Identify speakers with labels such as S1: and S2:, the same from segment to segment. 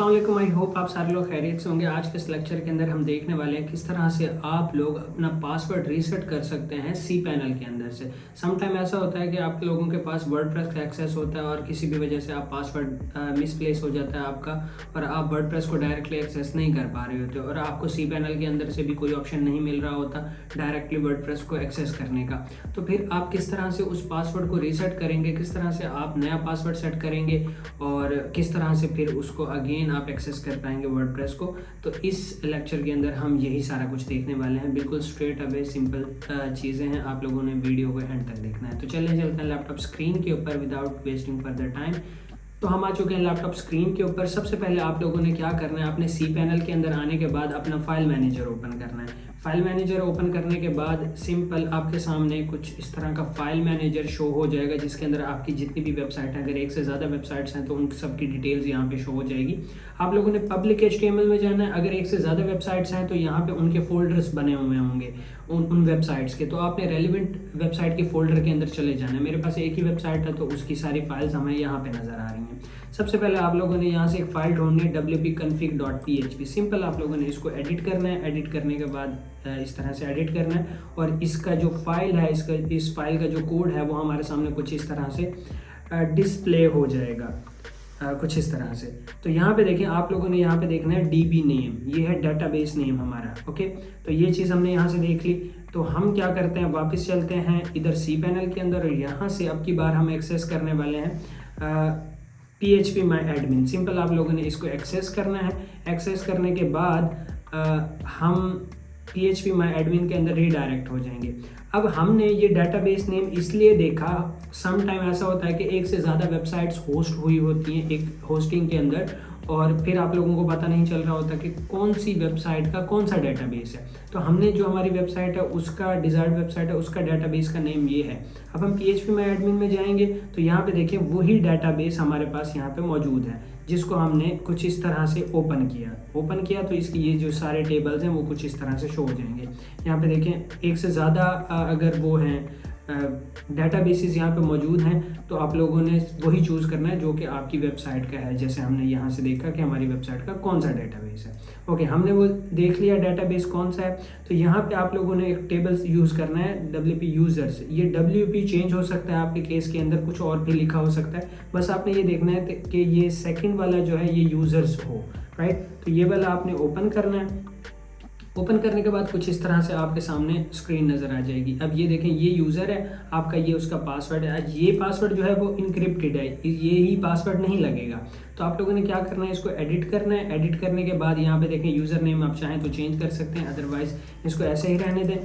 S1: अस्सलाम वालेकुम। I hope आप सारे लोग खैरियत से होंगे। आज के इस लेक्चर के अंदर हम देखने वाले हैं किस तरह से आप लोग अपना पासवर्ड रीसेट कर सकते हैं सी पैनल के अंदर से। सम टाइम ऐसा होता है कि आप लोगों के पास वर्डप्रेस का एक्सेस होता है और किसी भी वजह से आप पासवर्ड मिसप्लेस हो जाता है आपका और आप वर्डप्रेस को डायरेक्टली एक्सेस नहीं कर पा रहे होते और आपको सी पैनल के अंदर से भी कोई ऑप्शन नहीं मिल रहा होता डायरेक्टली वर्डप्रेस को एक्सेस करने का। तो फिर आप किस तरह से उस पासवर्ड को रीसेट करेंगे, किस तरह से आप नया पासवर्ड सेट करेंगे और किस तरह से फिर उसको अगेन आप एक्सेस कर पाएंगे वर्डप्रेस को। तो इस लेक्चर के अंदर हम यही सारा कुछ देखने वाले हैं। बिल्कुल स्ट्रेट अवे सिंपल चीज़ें हैं, आप लोगों ने वीडियो को एंड तक देखना है। तो चलिए चलते हैं लैपटॉप स्क्रीन के ऊपर विदाउट वेस्टिंग फर्दर टाइम। तो हम आ चुके हैं लैपटॉप स्क्रीन के ऊपर। सबसे पहले आप लोगों ने क्या करना है, अपने सी पैनल के अंदर आने के बाद अपना फाइल मैनेजर ओपन करना है। फाइल मैनेजर ओपन करने के बाद सिंपल आपके सामने कुछ इस तरह का फाइल मैनेजर शो हो जाएगा जिसके अंदर आपकी जितनी भी वेबसाइट है, अगर एक से ज़्यादा वेबसाइट्स हैं तो उन सब की डिटेल्स यहाँ पे शो हो जाएगी। आप लोगों ने पब्लिक HTML में जाना है। अगर एक से ज़्यादा वेबसाइट्स हैं तो यहाँ पे उनके फोल्डर्स बने हुए होंगे उन वेबसाइट्स के, तो आपने रेलिवेंट वेबसाइट के फोल्डर के अंदर चले जाना है। मेरे पास एक ही वेबसाइट है तो उसकी सारी फाइल्स हमें यहाँ पे नज़र आ रही हैं। सबसे पहले आप लोगों ने यहाँ से एक फाइल ढूंढनी है wp-config.php। सिंपल आप लोगों ने इसको एडिट करना है। एडिट करने के बाद इस तरह से एडिट करना है और इसका जो फाइल है, इस फाइल का जो कोड है वो हमारे सामने कुछ इस तरह से डिस्प्ले हो जाएगा, कुछ इस तरह से। तो यहाँ पे देखें, आप लोगों ने यहाँ पे देखना है DB नेम, ये है डेटाबेस नेम हमारा। ओके, तो ये चीज़ हमने यहाँ से देख ली। तो हम क्या करते हैं, वापस चलते हैं इधर सी पैनल के अंदर और यहाँ से अब की बार हम एक्सेस करने वाले हैं PHP My Admin। सिंपल आप लोगों ने इसको एक्सेस करना है। एक्सेस करने के बाद हम PHP My Admin के अंदर रीडायरेक्ट हो जाएंगे। अब हमने ये डेटाबेस नेम इसलिए देखा, सम टाइम ऐसा होता है कि एक से ज़्यादा वेबसाइट्स होस्ट हुई होती हैं एक होस्टिंग के अंदर और फिर आप लोगों को पता नहीं चल रहा होता कि कौन सी वेबसाइट का कौन सा डेटाबेस है। तो हमने जो हमारी वेबसाइट है उसका डिज़ायर्ड वेबसाइट है उसका डेटाबेस का नेम ये है। अब हम PHP My Admin में जाएंगे तो यहाँ पे देखिए वही डेटाबेस हमारे पास यहाँ पे मौजूद है जिसको हमने कुछ इस तरह से ओपन किया तो इसकी ये जो सारे टेबल्स हैं वो कुछ इस तरह से शो हो जाएंगे। यहाँ पे देखें एक से ज़्यादा अगर वो हैं डेटाबेसेस यहाँ पे मौजूद हैं तो आप लोगों ने वही चूज़ करना है जो कि आपकी वेबसाइट का है। जैसे हमने यहाँ से देखा कि हमारी वेबसाइट का कौन सा डेटाबेस है। ओके, हमने वो देख लिया डेटाबेस कौन सा है। तो यहाँ पे आप लोगों ने एक टेबल यूज़ करना है WP यूज़र्स। ये WP चेंज हो सकता है आपके केस के अंदर, कुछ और भी लिखा हो सकता है। बस आपने ये देखना है कि ये सेकेंड वाला जो है ये यूज़र्स हो, राइट। तो ये वाला आपने ओपन करना है। ओपन करने के बाद कुछ इस तरह से आपके सामने स्क्रीन नज़र आ जाएगी। अब ये देखें ये यूज़र है आपका, ये उसका पासवर्ड है। आज ये पासवर्ड जो है वो इनक्रिप्टेड है, ये ही पासवर्ड नहीं लगेगा। तो आप लोगों ने क्या करना है, इसको एडिट करना है। एडिट करने के बाद यहाँ पे देखें यूज़र नेम आप चाहें तो चेंज कर सकते हैं, अदरवाइज़ इसको ऐसे ही रहने दें।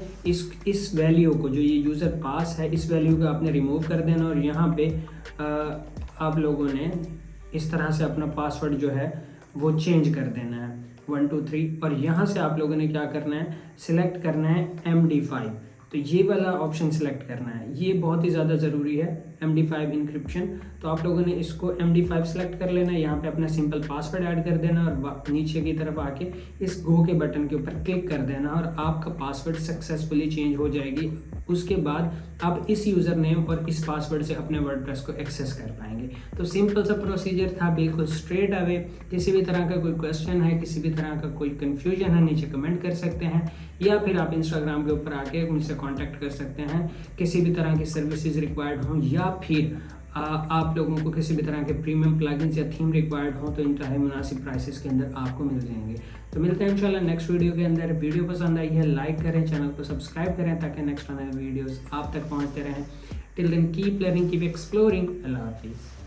S1: इस वैल्यू को, जो ये यूज़र पास है, इस वैल्यू को आपने रिमूव कर देना और यहाँ पर आप लोगों ने इस तरह से अपना पासवर्ड जो है वो चेंज कर देना है 1 2 3 और यहाँ से आप लोगों ने क्या करना है, सिलेक्ट करना है MD5। तो ये वाला ऑप्शन सिलेक्ट करना है, ये बहुत ही ज़्यादा ज़रूरी है, MD5 इंक्रिप्शन। तो आप लोगों ने इसको MD5 सेलेक्ट कर लेना है, यहाँ पे अपना सिंपल पासवर्ड ऐड कर देना और नीचे की तरफ आके इस गो के बटन के ऊपर क्लिक कर देना और आपका पासवर्ड सक्सेसफुली चेंज हो जाएगी। उसके बाद आप इस यूज़र नेम और इस पासवर्ड से अपने वर्डप्रेस को एक्सेस कर पाएंगे। तो सिंपल सा प्रोसीजर था, बिल्कुल स्ट्रेट अवे। किसी भी तरह का कोई क्वेश्चन है, किसी भी तरह का कोई कन्फ्यूजन है, नीचे कमेंट कर सकते हैं या फिर आप इंस्टाग्राम के ऊपर आके मुझसे कांटेक्ट कर सकते हैं। किसी भी तरह की सर्विसेज रिक्वायर्ड हों या फिर आप लोगों को किसी भी तरह के प्रीमियम प्लगइन्स या थीम रिक्वायर्ड हो तो इंतहाई मुनासिब प्राइसेस के अंदर आपको मिल जाएंगे। तो मिलते हैं इंशाल्लाह नेक्स्ट वीडियो के अंदर। वीडियो पसंद आई है लाइक करें, चैनल को सब्सक्राइब करें ताकि नेक्स्ट आने वाले वीडियोस आप तक पहुंचते रहें। Till then keep learning, keep exploring. अल्लाह हाफिज़।